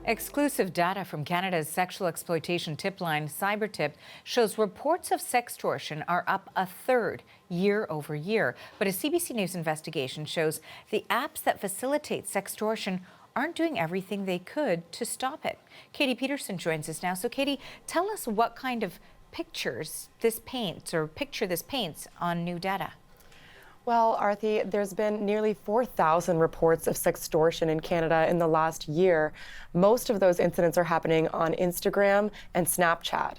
Exclusive data from Canada's sexual exploitation tip line, Cybertip, shows reports of sextortion are up a third year over year. But a CBC News investigation shows the apps that facilitate sextortion aren't doing everything they could to stop it. Katie Peterson joins us now. So Katie, tell us what kind of pictures this paints on new data. Well, Arthi, there's been nearly 4,000 reports of sextortion in Canada in the last year. Most of those incidents are happening on Instagram and Snapchat.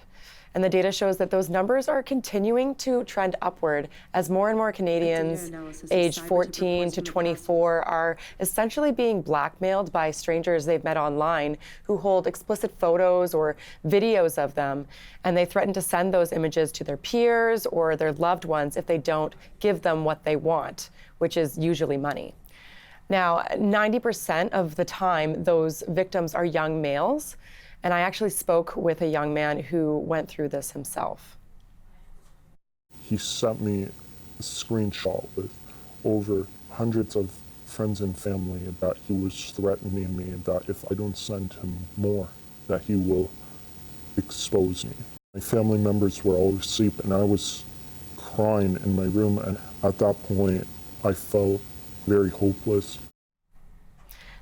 And the data shows that those numbers are continuing to trend upward as more and more Canadians aged 14 to 24 are essentially being blackmailed by strangers they've met online who hold explicit photos or videos of them. And they threaten to send those images to their peers or their loved ones if they don't give them what they want, which is usually money. Now, 90% of the time, those victims are young males. And I actually spoke with a young man who went through this himself. He sent me a screenshot with over hundreds of friends and family that he was threatening me that if I don't send him more, that he will expose me. My family members were all asleep and I was crying in my room, and at that point I felt very hopeless.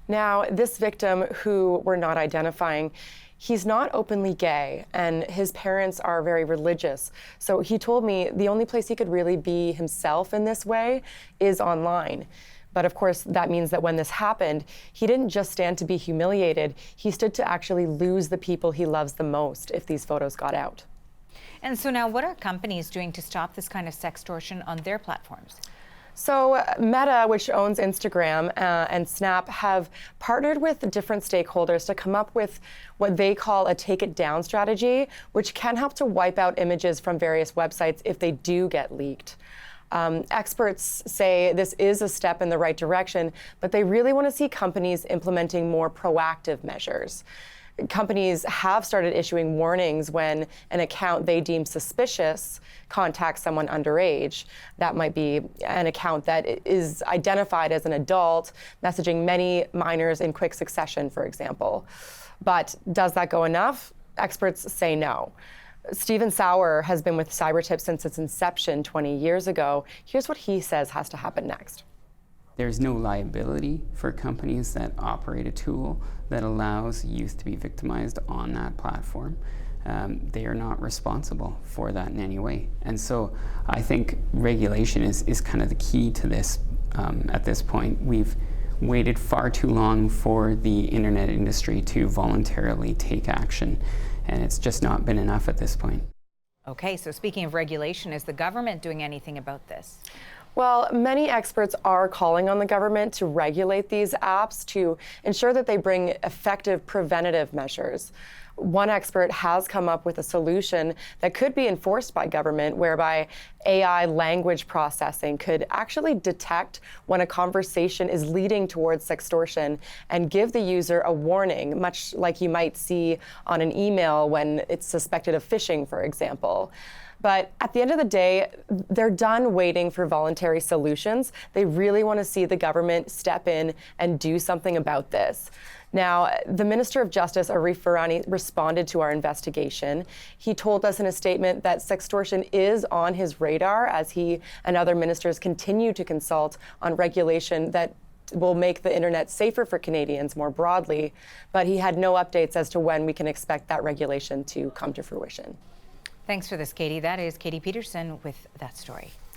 Now, this victim, who we're not identifying, he's not openly gay, and his parents are very religious. So he told me the only place he could really be himself in this way is online. But of course, that means that when this happened, he didn't just stand to be humiliated, he stood to actually lose the people he loves the most if these photos got out. And so now, what are companies doing to stop this kind of sextortion on their platforms? So Meta, which owns Instagram and Snap, have partnered with different stakeholders to come up with what they call a take it down strategy, which can help to wipe out images from various websites if they do get leaked. Experts say this is a step in the right direction, but they really want to see companies implementing more proactive measures. Companies have started issuing warnings when an account they deem suspicious contacts someone underage. That might be an account that is identified as an adult, messaging many minors in quick succession, for example. But does that go enough? Experts say no. Stephen Sauer has been with Cybertip since its inception 20 years ago. Here's what he says has to happen next. There's no liability for companies that operate a tool that allows youth to be victimized on that platform. They are not responsible for that in any way. And so I think regulation is kind of the key to this at this point. We've waited far too long for the internet industry to voluntarily take action, and it's just not been enough at this point. Okay, so speaking of regulation, is the government doing anything about this? Well, many experts are calling on the government to regulate these apps to ensure that they bring effective preventative measures. One expert has come up with a solution that could be enforced by government, whereby AI language processing could actually detect when a conversation is leading towards sextortion and give the user a warning, much like you might see on an email when it's suspected of phishing, for example. But at the end of the day, they're done waiting for voluntary solutions. They really want to see the government step in and do something about this. Now, the Minister of Justice, Arif Virani, responded to our investigation. He told us in a statement that sextortion is on his radar as he and other ministers continue to consult on regulation that will make the internet safer for Canadians more broadly. But he had no updates as to when we can expect that regulation to come to fruition. Thanks for this, Katie. That is Katie Peterson with that story.